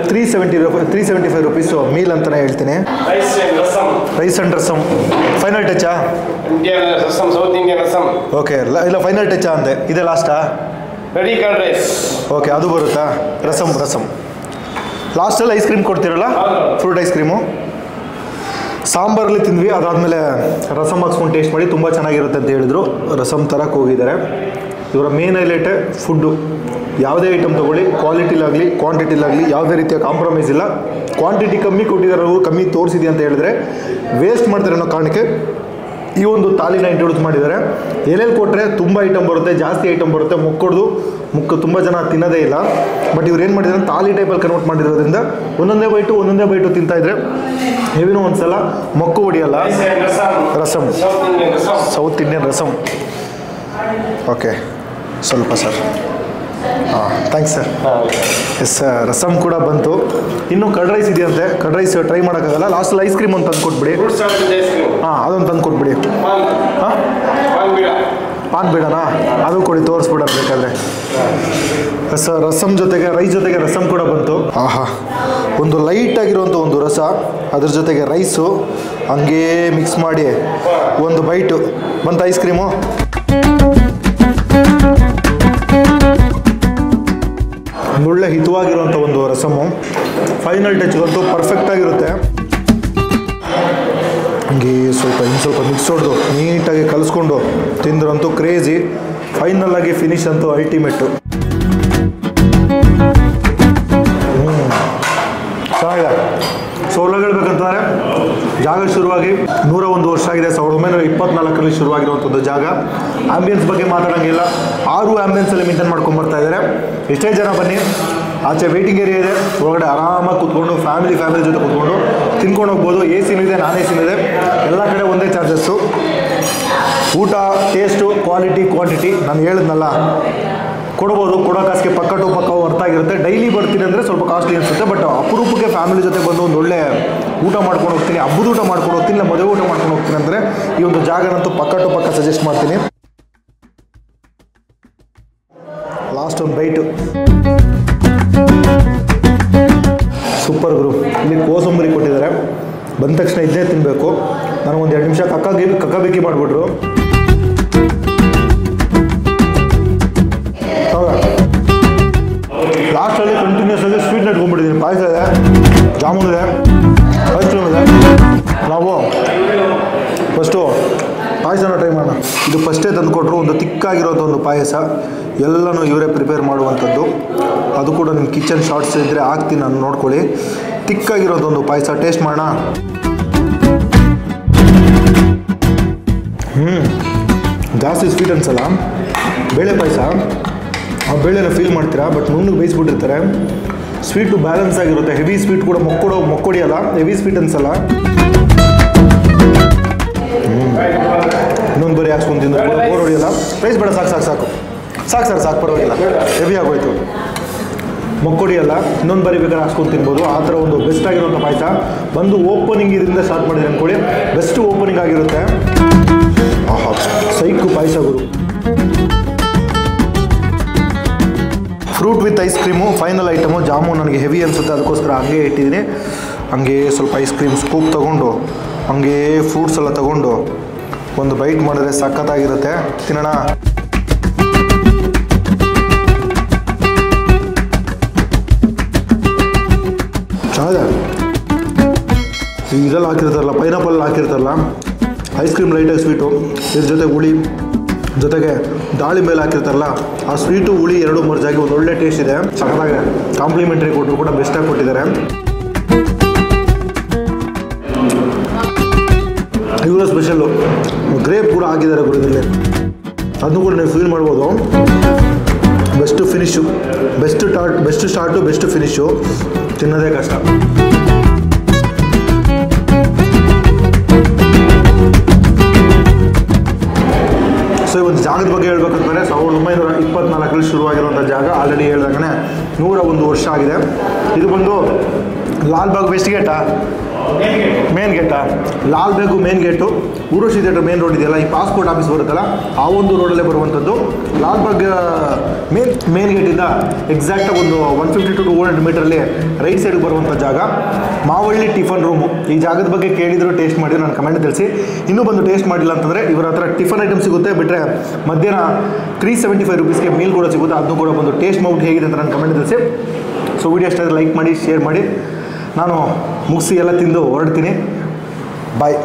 375 ರುಪೀಸು ಮೀಲ್ ಅಂತಲೇ ಹೇಳ್ತೀನಿ. ರೈಸ್ ಆ್ಯಂಡ್ ರಸಮ್ ಫೈನಲ್ ಟಚ್ಚಾ? ಓಕೆ, ಇಲ್ಲ ಫೈನಲ್ ಟಚ್ಚಾ ಅಂದೆ. ಇದೆ ಲಾಸ್ಟಾ? ಓಕೆ, ಅದು ಬರುತ್ತಾ? ರಸಮ್ ಲಾಸ್ಟಲ್ಲಿ ಐಸ್ ಕ್ರೀಮ್ ಕೊಡ್ತೀರಲ್ಲ, ಫ್ರೂಟ್ ಐಸ್ ಕ್ರೀಮು. ಸಾಂಬಾರಲ್ಲಿ ತಿಂದ್ವಿ, ಅದಾದಮೇಲೆ ರಸಮ್ ಹಾಕ್ಸ್ಕೊಂಡು ಟೇಸ್ಟ್ ಮಾಡಿ ತುಂಬ ಚೆನ್ನಾಗಿರುತ್ತೆ ಅಂತ ಹೇಳಿದ್ರು. ರಸಮ್ ತರಕ್ಕೆ ಹೋಗಿದ್ದಾರೆ. ಇವರ ಮೇನ್ ಹೈಲೈಟ್ ಫುಡ್ಡು. ಯಾವುದೇ ಐಟಮ್ ತೊಗೊಳ್ಳಿ, ಕ್ವಾಲಿಟಿಲಾಗಲಿ ಕ್ವಾಂಟಿಟಿಲಾಗಲಿ ಯಾವುದೇ ರೀತಿಯ ಕಾಂಪ್ರಮೈಸ್ ಇಲ್ಲ. ಕ್ವಾಂಟಿಟಿ ಕಮ್ಮಿ ಕೊಟ್ಟಿದ್ದಾರೆ, ಅವರು ಕಮ್ಮಿ ತೋರಿಸಿದೆ ಅಂತ ಹೇಳಿದ್ರೆ ವೇಸ್ಟ್ ಮಾಡ್ತಾರೆ ಅನ್ನೋ ಕಾರಣಕ್ಕೆ ಈ ಒಂದು ತಾಲಿನ ಇಂಟ್ರೊಡ್ಯೂಸ್ ಮಾಡಿದ್ದಾರೆ. ಎಲ್ಲೆಲ್ಲಿ ಕೊಟ್ಟರೆ ತುಂಬ ಐಟಮ್ ಬರುತ್ತೆ, ಜಾಸ್ತಿ ಐಟಮ್ ಬರುತ್ತೆ. ಮುಕ್ಕು ತುಂಬ ಜನ ತಿನ್ನೋದೇ ಇಲ್ಲ. ಬಟ್ ಇವ್ರು ಏನು ಮಾಡಿದ್ದಾರೆ, ತಾಲಿ ಟೈಪಲ್ಲಿ ಕನ್ವರ್ಟ್ ಮಾಡಿರೋದ್ರಿಂದ ಒಂದೊಂದೇ ಬೈಟು ತಿಂತಾಯಿದ್ರೆ ಹೆವಿನೂ ಒಂದ್ಸಲ ಮೊಕ್ಕು ಹೊಡಿಯಲ್ಲ. Rasam, south Indian rasam. Okay, ಸ್ವಲ್ಪ ಸರ್. ಹಾಂ, thanks sir. Yes sir, rasam ಕೂಡ ಬಂತು. ಇನ್ನೂ ಕರ್ಡ್ ರೈಸ್ ಇದೆಯಂತೆ. ಕರ್ಡ್ ರೈಸ್ ಟ್ರೈ ಮಾಡೋಕ್ಕಾಗಲ್ಲ. ಲಾಸ್ಟಲ್ಲಿ ಐಸ್ ಕ್ರೀಮ್ ಒಂದು ತಂದು ಕೊಟ್ಬಿಡಿ. ಹಾಂ, ಅದೊಂದು ತಂದು ಕೊಟ್ಬಿಡಿ. ಹಾಂ, ಪಾನ್ ಬೇಡನಾ? ಅದು ಕೊಡಿ, ತೋರಿಸ್ಬಿಡ ಬೇಕಾದರೆ. ಸರ್, ರಸಮ್ ಜೊತೆಗೆ ರೈಸ್ ಜೊತೆಗೆ ರಸಮ್ ಕೂಡ ಬಂತು. ಆಹಾ, ಒಂದು ಲೈಟಾಗಿರುವಂಥ ಒಂದು ರಸ, ಅದ್ರ ಜೊತೆಗೆ ರೈಸು ಹಂಗೇ ಮಿಕ್ಸ್ ಮಾಡಿ ಒಂದು ಬೈಟು ಬಂತು. ಐಸ್ ಕ್ರೀಮು ಒಳ್ಳೆ ಹಿತವಾಗಿರುವಂಥ ಒಂದು ರಸಮು. ಫೈನಲ್ ಟಚ್ಗಂತೂ ಪರ್ಫೆಕ್ಟಾಗಿರುತ್ತೆ. ಹಂಗೆ ಇನ್ನು ಸ್ವಲ್ಪ ಮಿಕ್ಸ್ ಹೊಡೆದು ನೀಟಾಗಿ ಕಲಿಸ್ಕೊಂಡು ತಿಂದ್ರಂತೂ ಕ್ರೇಜಿ. ಫೈನಲ್ಲಾಗಿ ಫಿನಿಶ್ ಅಂತೂ ಅಲ್ಟಿಮೇಟು. ಚೆನ್ನಾಗಿದೆ. ಸೌಲಭ್ಯ ಹೇಳ್ಬೇಕಂತಂದರೆ ಜಾಗ ಶುರುವಾಗಿ 101 ವರ್ಷ ಆಗಿದೆ. 1924 ಶುರುವಾಗಿರುವಂಥದ್ದು ಜಾಗ. ಆ್ಯಂಬಿಯನ್ಸ್ ಬಗ್ಗೆ ಮಾತಾಡೋಂಗಿಲ್ಲ. 6 ಆ್ಯಂಬಿಯನ್ಸಲ್ಲಿ ಮೇಂಟೈನ್ ಮಾಡ್ಕೊಂಡ್ಬರ್ತಾ ಇದ್ದಾರೆ. ಎಷ್ಟೇ ಜನ ಬನ್ನಿ, ಆಚೆ ವೆಯ್ಟಿಂಗ್ ಏರಿಯಾ ಇದೆ, ಒಳಗಡೆ ಆರಾಮಾಗಿ ಕೂತ್ಕೊಂಡು ಫ್ಯಾಮಿಲಿ ಜೊತೆ ಕೂತ್ಕೊಂಡು ತಿನ್ಕೊಂಡು ಹೋಗ್ಬೋದು. ಎ ಸಿನೂ ಇದೆ, ನಾನ್ ಎ ಸಿನೂ ಇದೆ. ಎಲ್ಲ ಕಡೆ ಒಂದೇ ಚಾರ್ಜಸ್ಸು. ಊಟ, ಟೇಸ್ಟು, ಕ್ವಾಲಿಟಿ, ಕ್ವಾಂಟಿಟಿ ನಾನು ಹೇಳಿದ್ನಲ್ಲ, ಕೊಡ್ಬೋದು. ಕೊಡೋ ಕಾಸಿಗೆ ಪಕ್ಕ ಅರ್ಥ ಆಗಿರುತ್ತೆ. ಡೈಲಿ ಬರ್ತೀನಿ ಅಂದರೆ ಸ್ವಲ್ಪ ಕಾಸ್ಟ್ಲಿ ಅನಿಸುತ್ತೆ. ಬಟ್ ಅಪರೂಪಕ್ಕೆ ಫ್ಯಾಮಿಲಿ ಜೊತೆ ಬಂದು ಒಂದು ಒಳ್ಳೆ ಊಟ ಮಾಡ್ಕೊಂಡು ಹೋಗ್ತೀನಿ, ಹಬ್ಬದ ಊಟ ಮಾಡ್ಕೊಂಡು ಹೋಗ್ತೀನಿ, ಇಲ್ಲ ಮದುವೆ ಊಟ ಮಾಡ್ಕೊಂಡು ಹೋಗ್ತೀನಿ ಅಂದರೆ ಈ ಒಂದು ಜಾಗನಂತೂ ಪಕ್ಕ ಸಜೆಸ್ಟ್ ಮಾಡ್ತೀನಿ. ಲಾಸ್ಟ್ ಒಂದು ಬೈಟು. ಸೂಪರ್ ಗುರು. ಇಲ್ಲಿ ಕೋಸಂಬರಿ ಕೊಟ್ಟಿದ್ದಾರೆ. ಬಂದ ತಕ್ಷಣ ಇದನ್ನೇ ತಿನ್ನಬೇಕು. ನನಗೊಂದು 2 ನಿಮಿಷ ಕಕ್ಕಬೇಕಿ ಮಾಡಿಬಿಟ್ರು. ಲಾಸ್ಟಲ್ಲಿ ಕಂಟಿನ್ಯೂಸ್ ಆಗಿ ಸ್ವೀಟ್ ನೆಟ್ಕೊಂಡ್ಬಿಟ್ಟಿದ್ದೀನಿ. ಪಾಯಸ ಇದೆ, ಜಾಮೂನ್ ಇದೆ, ಐಸ್ ಕ್ರೀಮ್ ಇದೆ. ನಾವು ಫಸ್ಟು ಪಾಯಸನ ಟ್ರೈ ಮಾಡೋಣ. ಇದು ಫಸ್ಟೇ ತಂದುಕೊಟ್ರು. ಒಂದು ತಿಕ್ಕಾಗಿರೋಂಥ ಒಂದು ಪಾಯಸ, ಎಲ್ಲನೂ ಇವರೇ ಪ್ರಿಪೇರ್ ಮಾಡುವಂಥದ್ದು. ಅದು ಕೂಡ ನಿಮ್ಮ ಕಿಚನ್ ಶಾರ್ಟ್ಸ್ ಇದ್ದರೆ ಹಾಕ್ತೀನಿ, ನಾನು ನೋಡ್ಕೊಳ್ಳಿ. ತಿಕ್ಕಾಗಿರೋಂಥ ಒಂದು ಪಾಯಸ ಟೇಸ್ಟ್ ಮಾಡೋಣ. ಜಾಸ್ತಿ ಸ್ವೀಟ್ ಅನ್ಸಲ್ಲ. ಬೇಳೆ ಪಾಯಸ, ಆ ಬೇಳೆನ ಫೀಲ್ ಮಾಡ್ತೀರಾ, ಬಟ್ ನುಣ್ಣಗೆ ಬೇಯಿಸ್ಬಿಟ್ಟಿರ್ತಾರೆ. ಸ್ವೀಟು ಬ್ಯಾಲೆನ್ಸ್ ಆಗಿರುತ್ತೆ. ಹೆವಿ ಸ್ವೀಟ್ ಕೂಡ ಮೊಕ್ಕೊಡಿಯಲ್ಲ, ಹೆವಿ ಸ್ವೀಟ್ ಅನ್ಸಲ್ಲ. ಇನ್ನೊಂದು ಬರೀ ಹಾಕ್ಸ್ಕೊಂಡು ತಿಂದ್ರೆ ಬೋರ್ ಹೊಡಿಯಲ್ಲ. ಪ್ರೈಸ್ ಬೇಡ, ಸಾಕು ಸರ್, ಪರವಾಗಿಲ್ಲ. ಹೆವಿ ಆಗೋಯ್ತು, ಮೊಕ್ಕೊಡಿಯಲ್ಲ. ಇನ್ನೊಂದು ಬರೀ ಬೇಕಾದ್ರೆ ಹಾಕ್ಸ್ಕೊಂಡು ತಿನ್ಬೋದು. ಆ ಥರ ಒಂದು ಬೆಸ್ಟ್ ಆಗಿರೋಂಥ ಪಾಯಸ ಬಂದು ಓಪನಿಂಗ್ ಇದರಿಂದ ಸ್ಟಾರ್ಟ್ ಮಾಡಿದ್ರೆ ಅಂದ್ಕೊಳ್ಳಿ, ಬೆಸ್ಟ್ ಓಪನಿಂಗ್ ಆಗಿರುತ್ತೆ. Psycho payasa Guru. Fruit with ice cream final item. Jamun ನನಗೆ ಹೆವಿ ಅನಿಸುತ್ತೆ, ಅದಕ್ಕೋಸ್ಕರ ಹಂಗೆ ಇಟ್ಟಿದ್ದೀನಿ. ಹಂಗೆ ಸ್ವಲ್ಪ ಐಸ್ ಕ್ರೀಮ್ ಸ್ಕೂಪ್ ತೊಗೊಂಡು ಹಂಗೆ ಫ್ರೂಟ್ಸ್ ಎಲ್ಲ ತೊಗೊಂಡು ಒಂದು ಬೈಟ್ ಮಾಡಿದ್ರೆ ಸಖತ್ತಾಗಿರುತ್ತೆ. ತಿನ್ನೋಣ. ಚೆನ್ನಾಗಿದೆ. ಇದೆಲ್ಲ ಹಾಕಿರ್ತಾರಲ್ಲ, ಪೈನಾಪಲ್ ಹಾಕಿರ್ತಾರಲ್ಲ, ಐಸ್ ಕ್ರೀಮ್ ಲೈಟಾಗಿ ಸ್ವೀಟು, ಇದ್ರ ಜೊತೆ ಹುಳಿ, ಜೊತೆಗೆ ದಾಳಿಂಬೆ ಹಾಕಿರ್ತಾರಲ್ಲ, ಆ ಸ್ವೀಟು ಹುಳಿ ಎರಡು ಮರ್ಜಾಗಿ ಒಂದು ಒಳ್ಳೆ ಟೇಸ್ಟ್ ಇದೆ. ಸಖತ್ತಾಗಿದೆ. ಕಾಂಪ್ಲಿಮೆಂಟ್ರಿ ಕೊಟ್ಟರು ಕೂಡ ಬೆಸ್ಟಾಗಿ ಕೊಟ್ಟಿದ್ದಾರೆ. ಇವರ ಸ್ಪೆಷಲ್ಲು ಗ್ರೇಪ್ ಕೂಡ ಹಾಕಿದ್ದಾರೆ ಗುರುದಲ್ಲಿ, ಅದನ್ನು ಕೂಡ ನೀವು ಫೀಲ್ ಮಾಡ್ಬೋದು. Best finish, best start best finish. ತಿನ್ನೋದೇ ಕಷ್ಟ. ಸೊ ಈ ಒಂದು ಜಾಗದ ಬಗ್ಗೆ ಹೇಳ್ಬೇಕಂತಂದರೆ 1924 ಶುರುವಾಗಿರುವಂಥ ಜಾಗ. ಆಲ್ರೆಡಿ ಹೇಳ್ದಂಗೆ 101 ವರ್ಷ ಆಗಿದೆ. ಇದು ಬಂದು ಲಾಲ್ಬಾಗ್ ವೆಸ್ಟ್ ಗೇಟಾ, ಮೇನ್ ಗೇಟಾ, Lalbagh main gate, Urvashi theatre main road ಇದೆಯಲ್ಲ, ಈ ಪಾಸ್ಪೋರ್ಟ್ ಆಫೀಸ್ ಬರುತ್ತಲ್ಲ ಆ ಒಂದು ರೋಡಲ್ಲೇ ಬರುವಂಥದ್ದು. ಲಾಲ್ಬಾಗ್ ಮೇನ್ ಗೇಟಿಂದ ಎಕ್ಸಾಕ್ಟಾಗಿ ಒಂದು 150 to 200 ಮೀಟ್ರಲ್ಲಿ ರೈಟ್ ಸೈಡ್ಗೆ ಬರುವಂಥ ಜಾಗ. Mavalli tiffin room. ಈ ಜಾಗದ ಬಗ್ಗೆ ಕೇಳಿದ್ರು, ಟೇಸ್ಟ್ ಮಾಡಿದ್ರು, ನಾನು ಕಮೆಂಟ್ ತಿಳಿಸಿ. ಇನ್ನೂ ಬಂದು ಟೇಸ್ಟ್ ಮಾಡಿಲ್ಲ ಅಂತಂದರೆ ಇವರ ಹತ್ರ ಟಿಫನ್ ಐಟಮ್ ಸಿಗುತ್ತೆ, ಬಿಟ್ಟರೆ ಮಧ್ಯಾಹ್ನ 375 rupeesಗೆ ಮೀಲ್ ಕೂಡ ಸಿಗುತ್ತೆ. ಅದನ್ನು ಕೂಡ ಬಂದು ಟೇಸ್ಟ್ ಮಾಡ್ಬಿಟ್ಟು ಹೇಗಿದೆ ಅಂತ ನಾನು ಕಮೆಂಟ್ ತಿಳಿಸಿ. ಸೊ ವಿಡಿಯೋ ಇಷ್ಟ ಲೈಕ್ ಮಾಡಿ, ಶೇರ್ ಮಾಡಿ. ನಾನು ಮುಗಿಸಿ ಎಲ್ಲ ತಿಂದು ಹೊರಡ್ತೀನಿ. ಬಾಯ್.